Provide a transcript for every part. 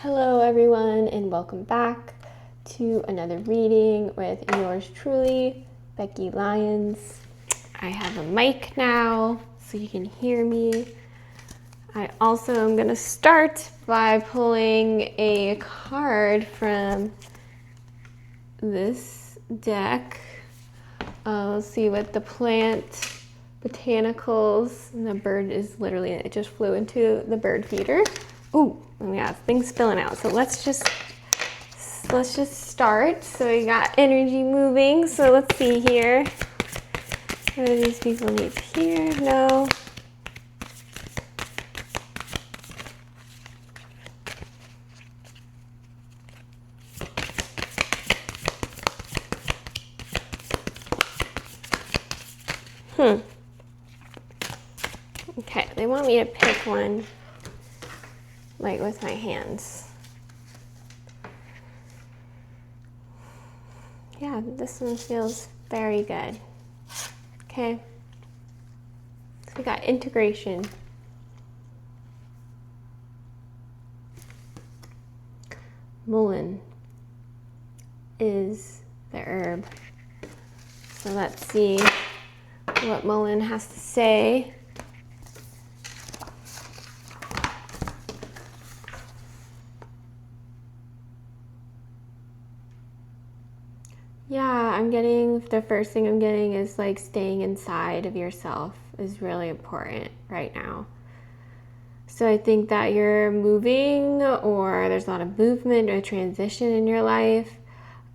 Hello everyone and welcome back to another reading with yours truly, Becky Lyons. I have a mic now so you can hear me. I also am going to start by pulling a card from this deck. Let's see what the plant botanicals, and the bird is literally, it just flew into the bird feeder. Ooh, we got things spilling out. So let's just start. So we got energy moving. So let's see here. What do these people need to hear? No. Okay, they want me to pick one, like with my hands. Yeah, this one feels very good. Okay. So we got integration. Mullein is the herb. So let's see what mullein has to say. Yeah, I'm getting, the first thing I'm getting is like staying inside of yourself is really important right now. So I think that you're moving, or there's a lot of movement or transition in your life.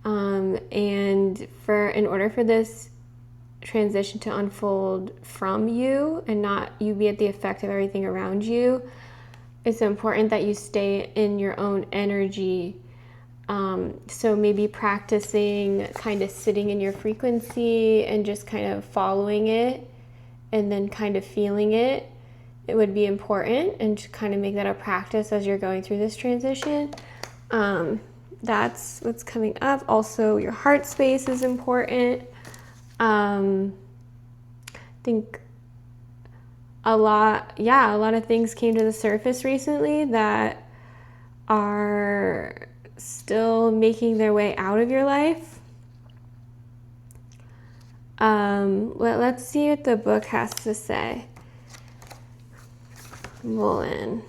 And in order for this transition to unfold from you and not you be at the effect of everything around you, it's important that you stay in your own energy. So maybe practicing kind of sitting in your frequency and just kind of following it and then kind of feeling it. It would be important, and to kind of make that a practice as you're going through this transition. That's what's coming up. Also, your heart space is important. I think a lot of things came to the surface recently that are still making their way out of your life. Let's see what the book has to say. Mullein.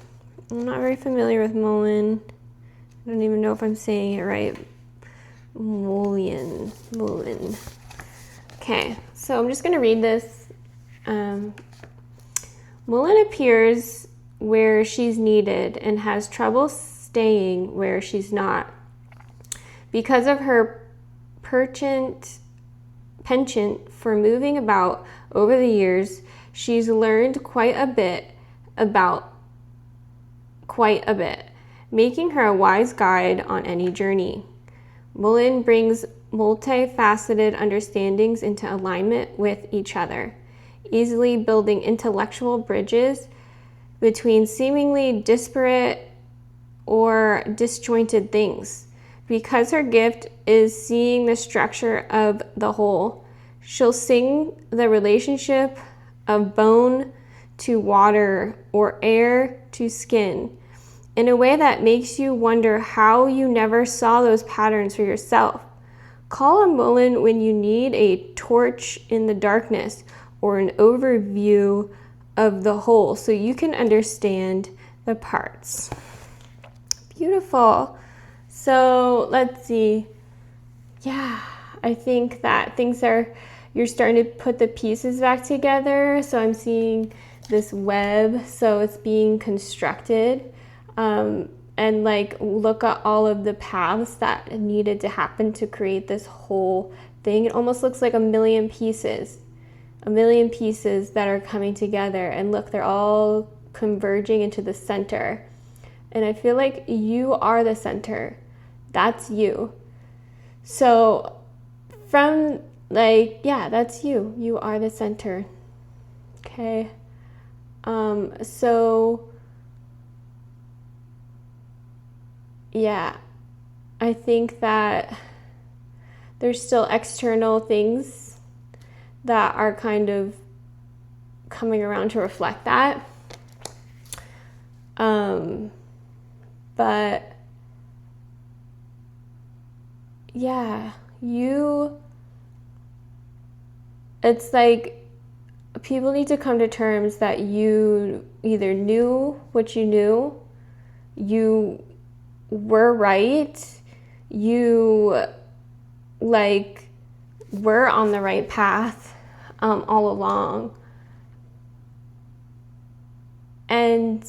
I'm not very familiar with mullein. I don't even know if I'm saying it right. Mullein. Okay, so I'm just going to read this. Mullein appears where she's needed and has trouble staying where she's not. Because of her penchant for moving about over the years, she's learned quite a bit, making her a wise guide on any journey. Mullein brings multifaceted understandings into alignment with each other, easily building intellectual bridges between seemingly disparate or disjointed things. Because her gift is seeing the structure of the whole, she'll sing the relationship of bone to water or air to skin in a way that makes you wonder how you never saw those patterns for yourself. Call on mullein when you need a torch in the darkness or an overview of the whole so you can understand the parts. Beautiful. So let's see. Yeah, I think that you're starting to put the pieces back together. So I'm seeing this web, so it's being constructed. And like look at all of the paths that needed to happen to create this whole thing. It almost looks like a million pieces that are coming together, and look, they're all converging into the center. And I feel like you are the center. That's you. So that's you. You are the center. Okay. Yeah, I think that there's still external things that are kind of coming around to reflect that. But yeah, it's like people need to come to terms that you either knew what you knew, you were right, you like were on the right path all along, and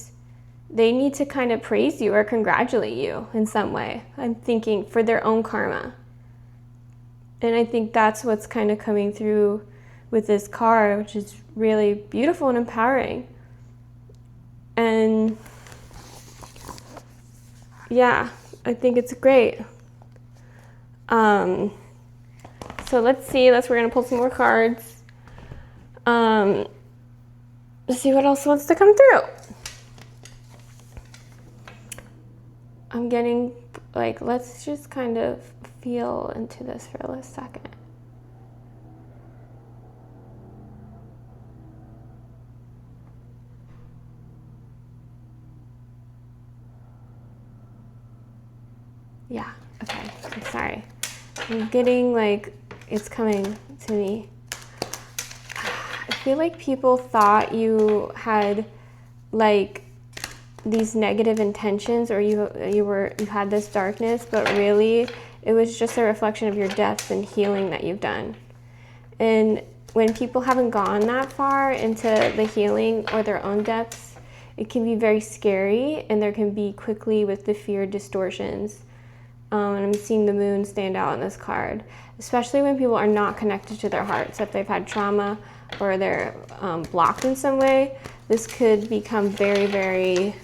they need to kind of praise you or congratulate you in some way. I'm thinking for their own karma. And I think that's what's kind of coming through with this card, which is really beautiful and empowering. And yeah, I think it's great. So let's see. We're gonna pull some more cards. Let's see what else wants to come through. I'm getting like, let's just kind of feel into this for a second. Yeah, okay, I'm sorry. I'm getting like, it's coming to me. I feel like people thought you had like these negative intentions, or you had this darkness, but really it was just a reflection of your depth and healing that you've done. And when people haven't gone that far into the healing or their own depths, it can be very scary, and there can be quickly with the fear distortions. And I'm seeing the moon stand out in this card, especially when people are not connected to their hearts, if they've had trauma or they're blocked in some way. This could become very, very,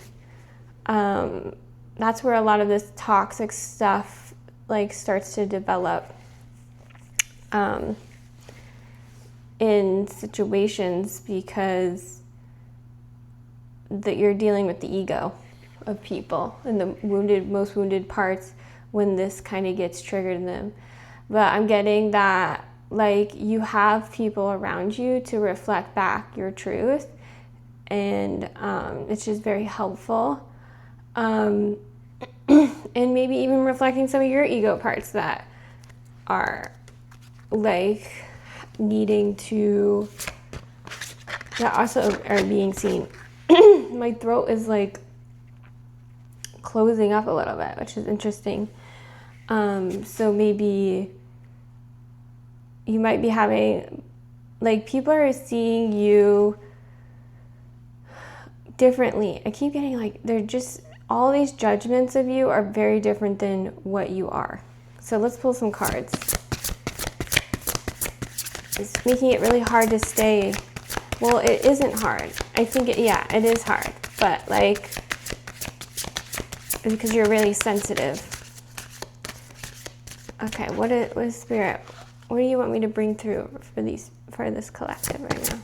that's where a lot of this toxic stuff like starts to develop in situations, because that you're dealing with the ego of people and the most wounded parts when this kind of gets triggered in them. But I'm getting that like you have people around you to reflect back your truth, and it's just very helpful. And maybe even reflecting some of your ego parts that are like needing to, that also are being seen. My throat is like closing up a little bit, which is interesting. So maybe you might be having, like, people are seeing you differently. I keep getting like, they're just, all these judgments of you are very different than what you are. So let's pull some cards. It's making it really hard to stay. Well, it isn't hard. I think it is hard, but like, because you're really sensitive. Okay, what is Spirit? What do you want me to bring through for this collective right now?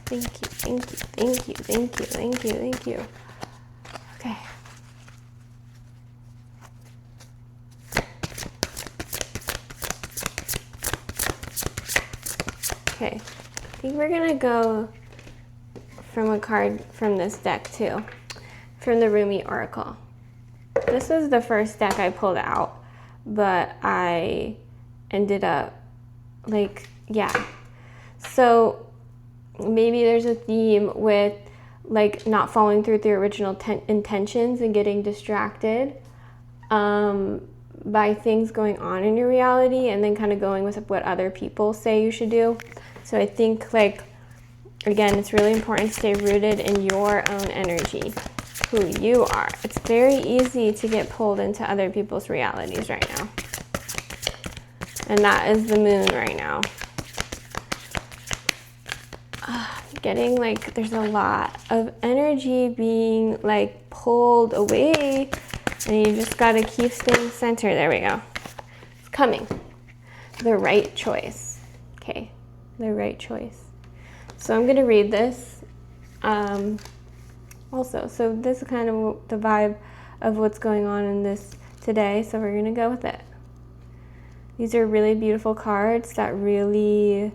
Thank you, thank you, thank you, thank you, thank you, thank you. Okay. Okay, I think we're gonna go from a card from this deck too, from the Rumi Oracle. This was the first deck I pulled out, but I ended up like, yeah. So maybe there's a theme with like not following through with the original intentions and getting distracted by things going on in your reality, and then kind of going with what other people say you should do. So I think, like, again, it's really important to stay rooted in your own energy, who you are. It's very easy to get pulled into other people's realities right now. And that is the moon right now. Getting like, there's a lot of energy being like pulled away, and you just gotta keep staying centered. There we go. It's coming. The right choice. Okay, the right choice. So I'm gonna read this also. So this is kind of the vibe of what's going on in this today, so we're gonna go with it. These are really beautiful cards that really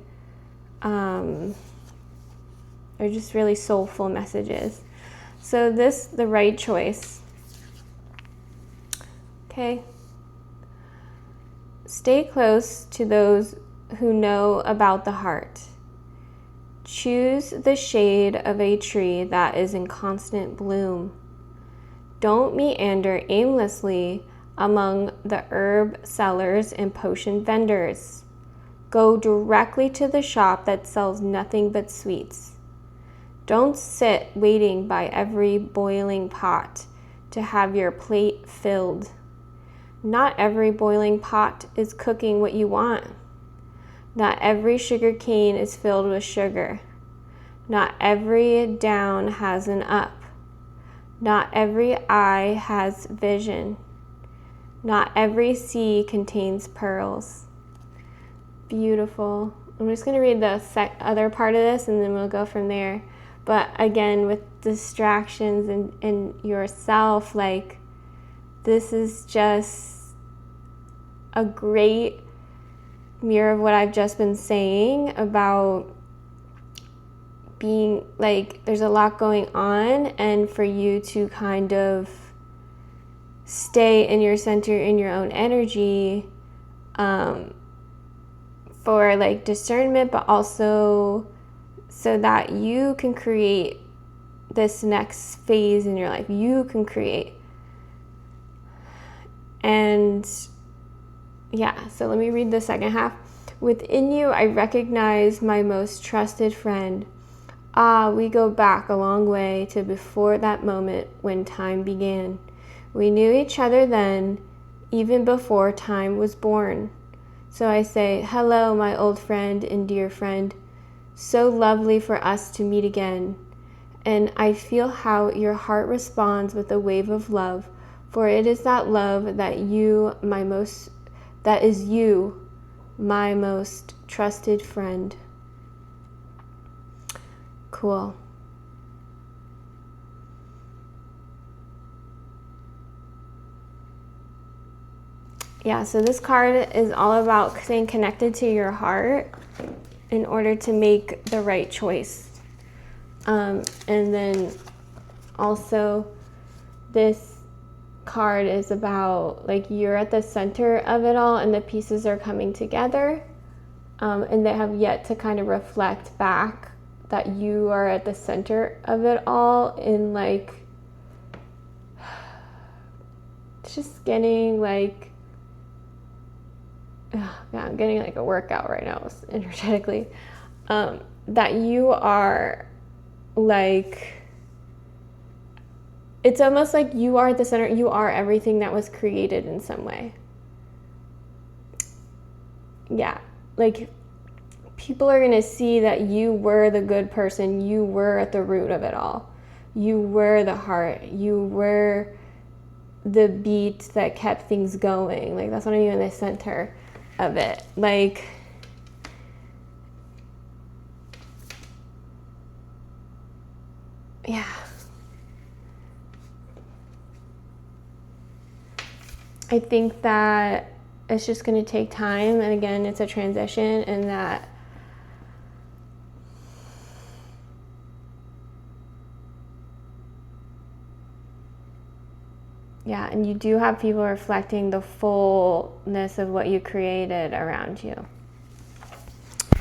They're just really soulful messages. So this, the right choice. Okay. Stay close to those who know about the heart. Choose the shade of a tree that is in constant bloom. Don't meander aimlessly among the herb sellers and potion vendors. Go directly to the shop that sells nothing but sweets. Don't sit waiting by every boiling pot to have your plate filled. Not every boiling pot is cooking what you want. Not every sugar cane is filled with sugar. Not every down has an up. Not every eye has vision. Not every sea contains pearls. Beautiful. I'm just going to read the other part of this and then we'll go from there. But again, with distractions and yourself, like, this is just a great mirror of what I've just been saying about being like, there's a lot going on, and for you to kind of stay in your center, in your own energy, for like discernment, but also so that you can create this next phase in your life. You can create. And yeah, so let me read the second half. Within you, I recognize my most trusted friend. Ah, we go back a long way to before that moment when time began. We knew each other then, even before time was born. So I say, hello, my old friend and dear friend. So lovely for us to meet again. And I feel how your heart responds with a wave of love, for it is that love that is you, my most trusted friend. Cool. Yeah, so this card is all about staying connected to your heart in order to make the right choice. And then also this card is about, like, you're at the center of it all and the pieces are coming together, and they have yet to kind of reflect back that you are at the center of it all, in like, it's just getting like, yeah, I'm getting like a workout right now energetically, that you are like, it's almost like you are at the center. You are everything that was created in some way. Yeah, like, people are going to see that you were the good person. You were at the root of it all. You were the heart. You were the beat that kept things going. Like, that's what I mean in the center of it. Like, yeah. I think that it's just going to take time, and again, it's a transition, and that yeah, and you do have people reflecting the fullness of what you created around you,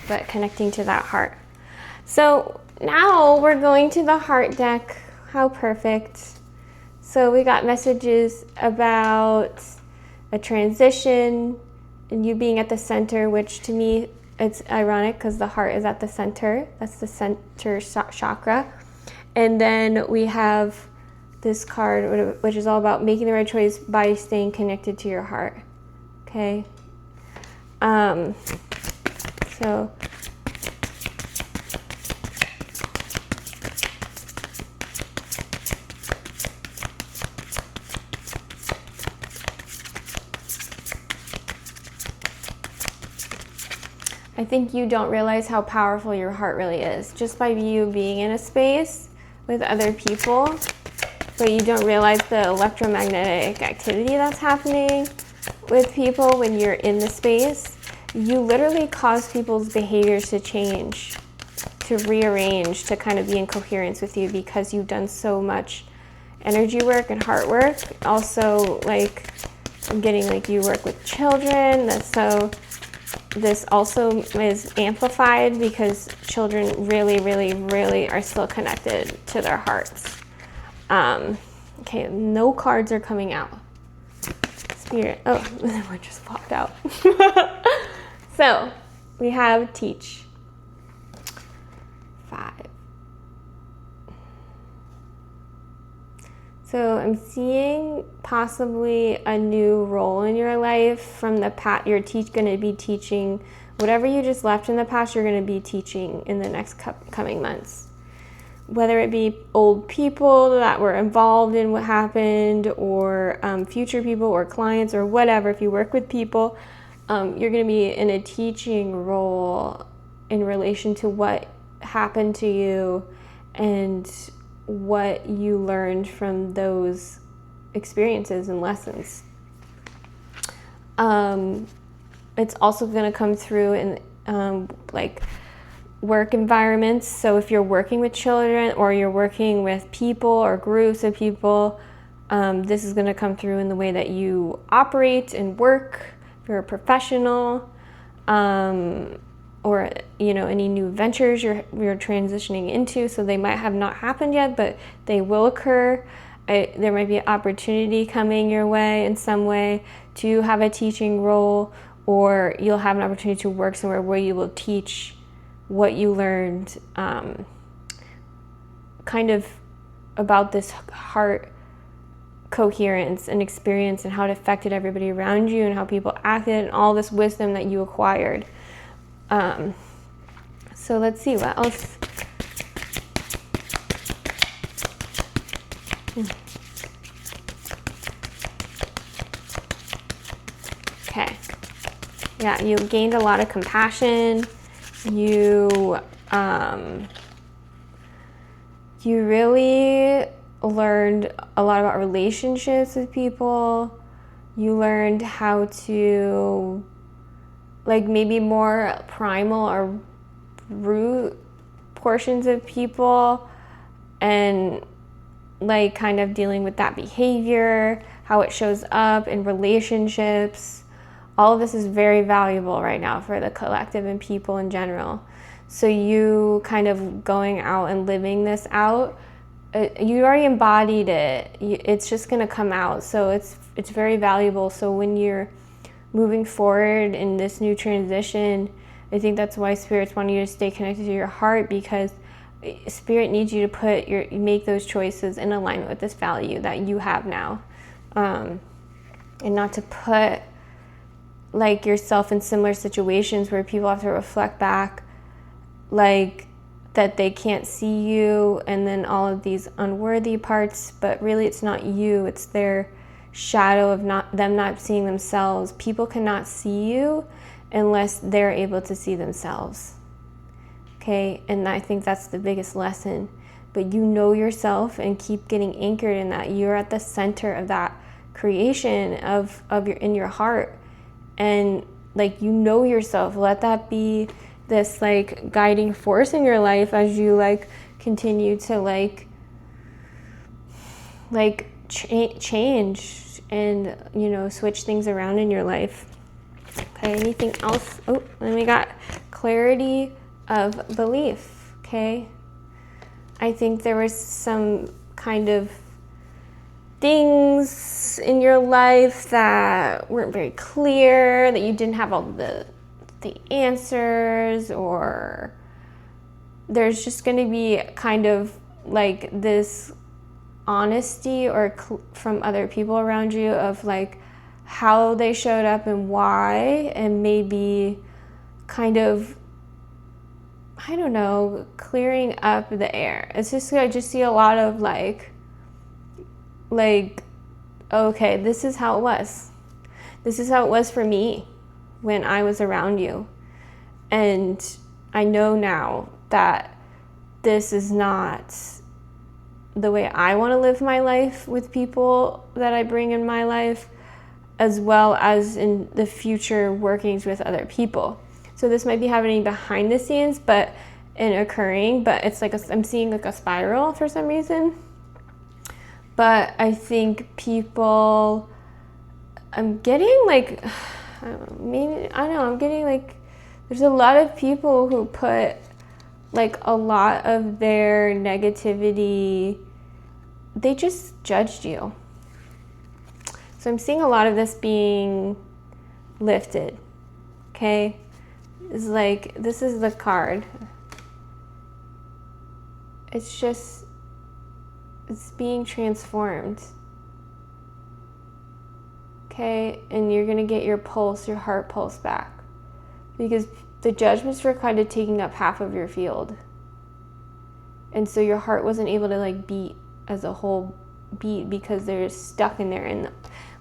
but connecting to that heart. So now we're going to the heart deck. How perfect. So we got messages about a transition and you being at the center, which to me, it's ironic because the heart is at the center. That's the center chakra. And then we have this card, which is all about making the right choice by staying connected to your heart. Okay. So I think you don't realize how powerful your heart really is just by you being in a space with other people, but you don't realize the electromagnetic activity that's happening with people when you're in the space. You literally cause people's behaviors to change to rearrange, to kind of be in coherence with you, because you've done so much energy work and heart work. Also, like, I'm getting like you work with children, so this also is amplified because children really, really, really are still connected to their hearts. Okay, no cards are coming out. Spirit, oh, one just popped out. So we have teach. 5. So I'm seeing possibly a new role in your life from the past. You're going to be teaching whatever you just left in the past. You're going to be teaching in the next coming months, whether it be old people that were involved in what happened, or future people or clients or whatever. If you work with people, you're going to be in a teaching role in relation to what happened to you and what you learned from those experiences and lessons. It's also going to come through in like work environments. So if you're working with children or you're working with people or groups of people, this is going to come through in the way that you operate and work. If you're a professional, or any new ventures you're transitioning into. So they might have not happened yet, but they will occur. There might be an opportunity coming your way in some way to have a teaching role, or you'll have an opportunity to work somewhere where you will teach what you learned, kind of about this heart coherence and experience and how it affected everybody around you and how people acted and all this wisdom that you acquired. So let's see what else. Okay. Yeah, you gained a lot of compassion. You really learned a lot about relationships with people. You learned how to, like, maybe more primal or root portions of people, and like kind of dealing with that behavior, how it shows up in relationships. All of this is very valuable right now for the collective and people in general. So you kind of going out and living this out, you already embodied it. It's just going to come out. So it's very valuable. So when you're moving forward in this new transition, I think that's why Spirit's wanting you to stay connected to your heart, because Spirit needs you to make those choices in alignment with this value that you have now, and not to put like yourself in similar situations where people have to reflect back, like that they can't see you, and then all of these unworthy parts. But really, it's not you; it's their shadow of them not seeing themselves. People cannot see you unless they're able to see themselves. Okay, and I think that's the biggest lesson. But you know yourself and keep getting anchored in that. You're at the center of that creation of your heart, and like yourself. Let that be this like guiding force in your life as you like continue to change and switch things around in your life. Okay, anything else? Oh, then we got clarity of belief. Okay, I think there was some kind of things in your life that weren't very clear, that you didn't have all the answers, or there's just going to be kind of like this honesty or from other people around you of like how they showed up and why, and maybe kind of, I don't know, clearing up the air. It's just, I just see a lot of like, okay, this is how it was. This is how it was for me when I was around you. And I know now that this is not the way I want to live my life with people that I bring in my life, as well as in the future workings with other people. So this might be happening behind the scenes, but and occurring, but it's like I'm seeing like a spiral for some reason. But I think people, I'm getting like, I'm getting like, there's a lot of people who put like a lot of their negativity, they just judged you. So I'm seeing a lot of this being lifted, okay? It's like, this is the card. It's just, it's being transformed. Okay, and you're gonna get your pulse, your heart pulse back. Because the judgments were kind of taking up half of your field. And so your heart wasn't able to like beat as a whole beat because they're stuck in there. And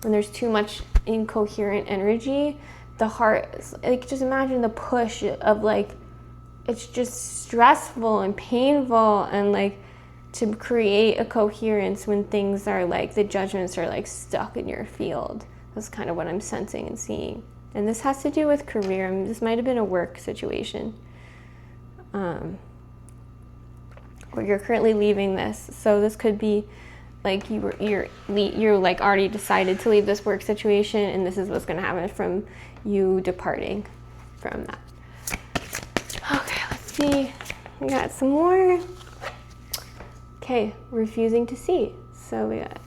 when there's too much incoherent energy, the heart, like just imagine the push of like, it's just stressful and painful, and like to create a coherence when things are like, the judgments are like stuck in your field. That's kind of what I'm sensing and seeing. And this has to do with career. I mean, this might have been a work situation. Or you're currently leaving this. So this could be like you're like already decided to leave this work situation, and this is what's going to happen from you departing from that. Okay, let's see. We got some more. Okay, refusing to see. So we got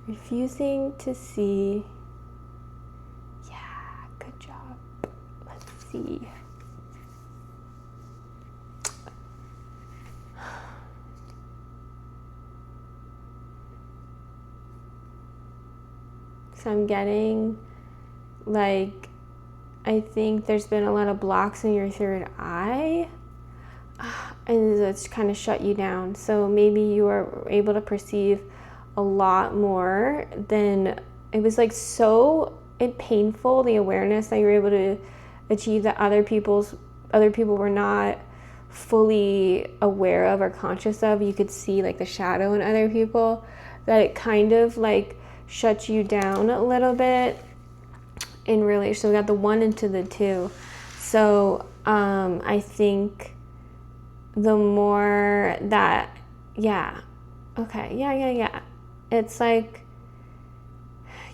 refusing to see. Yeah, good job. Let's see. So I'm getting like, I think there's been a lot of blocks in your third eye, and it's kind of shut you down. So maybe you are able to perceive a lot more than, it was like so painful, the awareness that you were able to achieve that other people were not fully aware of or conscious of. You could see like the shadow in other people, that it kind of like shut you down a little bit in relation. So we got the 1 into the 2. So I think the more that, yeah, it's like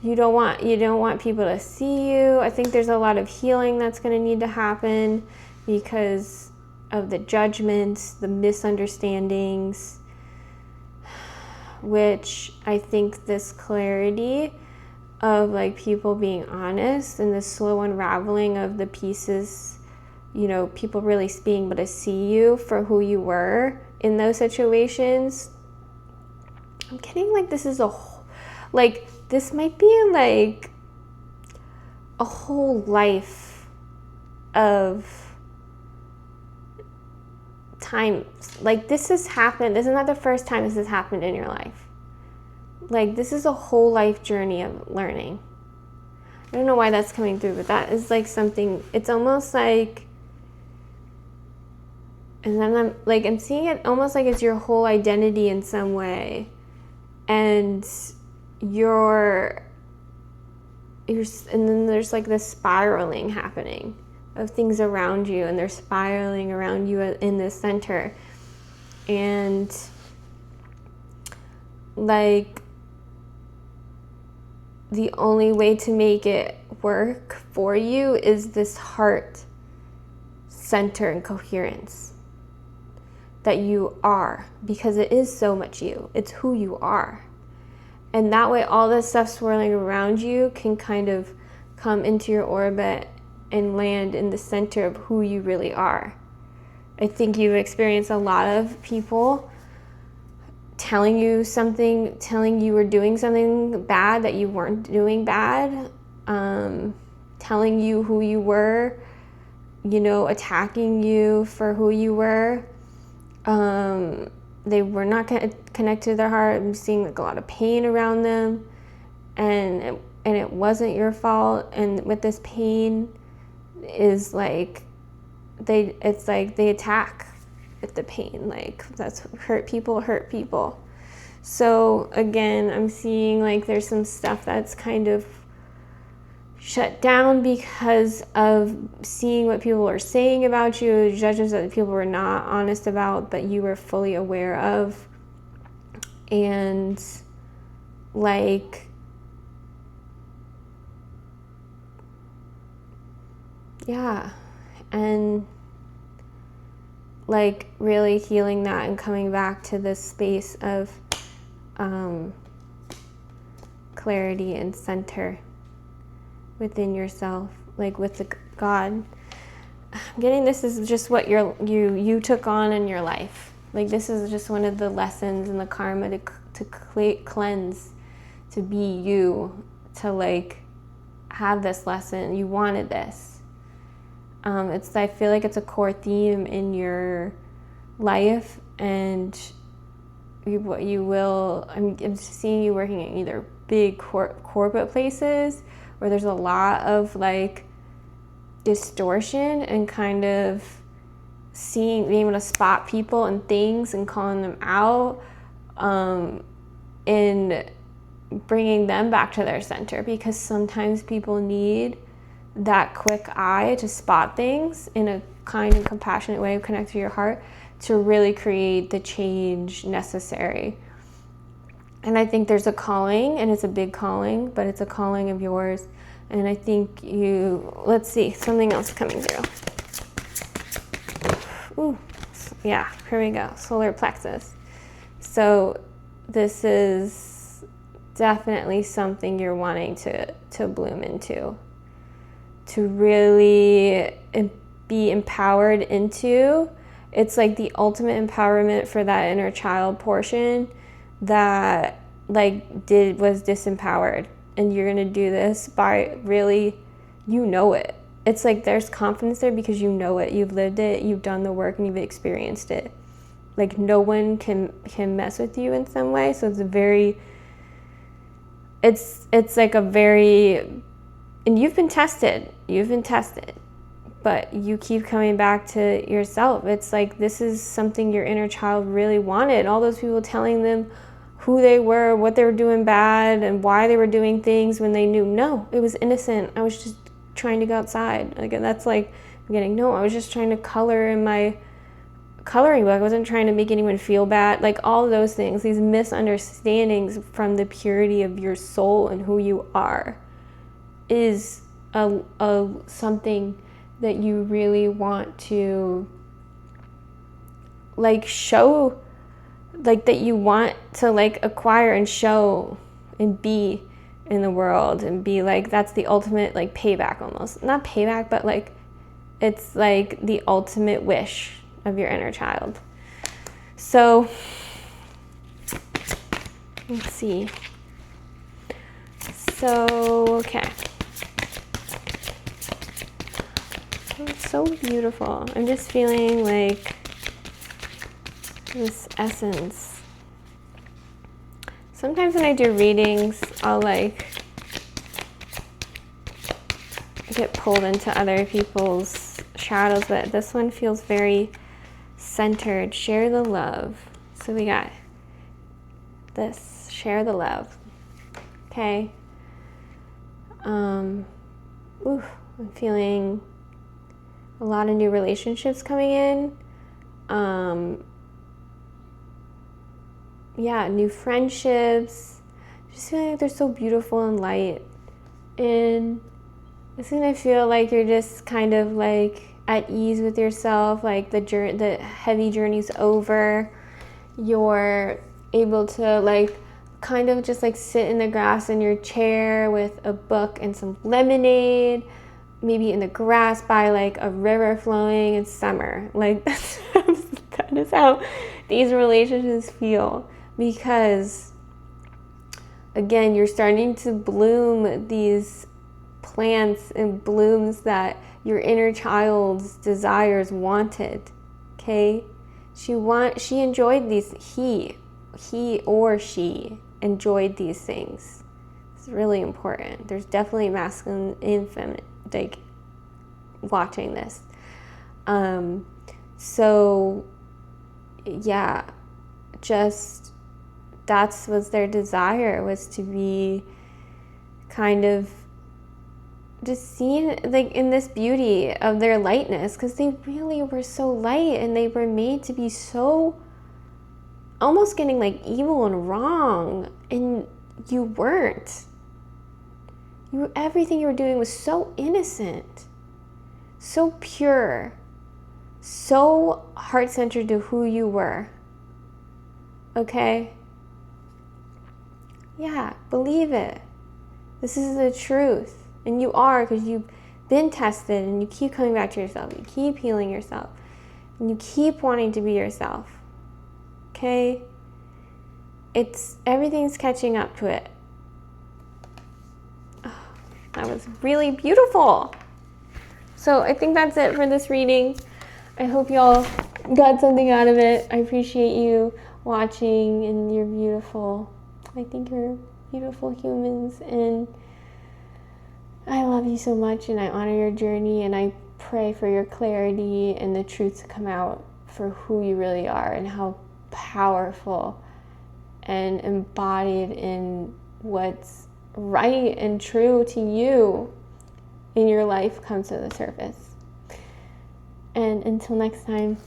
you don't want people to see you. I think there's a lot of healing that's going to need to happen because of the judgments, the misunderstandings, which I think this clarity of like people being honest and the slow unraveling of the pieces, you know, people really being able to see you for who you were in those situations. I'm getting like this is like this might be like a whole life of time. Like this has happened. This is not the first time this has happened in your life. Like this is a whole life journey of learning. I don't know why that's coming through, but that is like something, it's almost like, and then I'm seeing it almost like it's your whole identity in some way. And and then there's like this spiraling happening of things around you, and they're spiraling around you in the center. And like the only way to make it work for you is this heart center and coherence that you are, because it is so much you. It's who you are. And that way all this stuff swirling around you can kind of come into your orbit and land in the center of who you really are. I think you've experienced a lot of people telling you you were doing something bad that you weren't doing bad, telling you who you were, you know, attacking you for who you were. They were not connected to their heart. I'm seeing like a lot of pain around them, and it wasn't your fault. And with this pain is like they attack with the pain. Like that's hurt people. So again, I'm seeing like there's some stuff that's kind of shut down because of seeing what people were saying about you, judgments that people were not honest about, but you were fully aware of. And like, yeah, and like really healing that and coming back to this space of clarity and center within yourself, like with the God. I'm getting this is just what you took on in your life. Like this is just one of the lessons in the karma to cleanse, to be you, to like have this lesson. You wanted this. I feel like it's a core theme in your life, and what you will. I'm seeing you working in either big corporate places where there's a lot of like distortion and kind of being able to spot people and things and calling them out, and bringing them back to their center, because sometimes people need that quick eye to spot things in a kind and compassionate way, connect to your heart, to really create the change necessary. And I think there's a calling, and it's a big calling, but it's a calling of yours. And I think let's see, something else coming through. Ooh, yeah, here we go, solar plexus. So this is definitely something you're wanting to bloom into, to really be empowered into. It's like the ultimate empowerment for that inner child portion that like was disempowered. And you're gonna do this by really, it. It's like there's confidence there because you know it, you've lived it, you've done the work, and you've experienced it. Like no one can mess with you in some way. So it's like a very, and you've been tested, but you keep coming back to yourself. It's like this is something your inner child really wanted. All those people telling them who they were, what they were doing bad, and why they were doing things when they knew, no, it was innocent. I was just trying to go outside. Like that's like I was just trying to color in my coloring book. I wasn't trying to make anyone feel bad. Like all of those things, these misunderstandings from the purity of your soul and who you are, is a something that you really want to like show, like that you want to like acquire and show and be in the world, and be like, that's the ultimate like payback, almost not payback, but like it's like the ultimate wish of your inner child. So let's see. So okay, it's so beautiful. I'm just feeling like this essence. Sometimes when I do readings, I'll like get pulled into other people's shadows, but this one feels very centered. Share the love. So we got this, share the love. Okay. I'm feeling a lot of new relationships coming in. New friendships. Just feeling like they're so beautiful and light. And it's gonna feel like you're just kind of like at ease with yourself, like the heavy journey's over. You're able to like kind of just like sit in the grass in your chair with a book and some lemonade, maybe in the grass by like a river flowing. It's summer. Like that is how these relationships feel, because again, you're starting to bloom these plants and blooms that your inner child's desires wanted. Okay, she enjoyed these. He or she enjoyed these things. It's really important. There's definitely masculine and feminine like watching this. So yeah, just was their desire, was to be kind of just seen like in this beauty of their lightness, because they really were so light and they were made to be so almost getting like evil and wrong, and you weren't. Everything you were doing was so innocent, so pure, so heart-centered to who you were. Okay? Yeah, believe it. This is the truth. And you are, because you've been tested and you keep coming back to yourself. You keep healing yourself. And you keep wanting to be yourself. Okay? Everything's catching up to it. Oh, that was really beautiful. So I think that's it for this reading. I hope y'all got something out of it. I appreciate you watching, and you're beautiful. I think you're beautiful humans, and I love you so much, and I honor your journey, and I pray for your clarity and the truth to come out for who you really are and how powerful and embodied in what's right and true to you in your life comes to the surface. And until next time,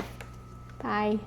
bye.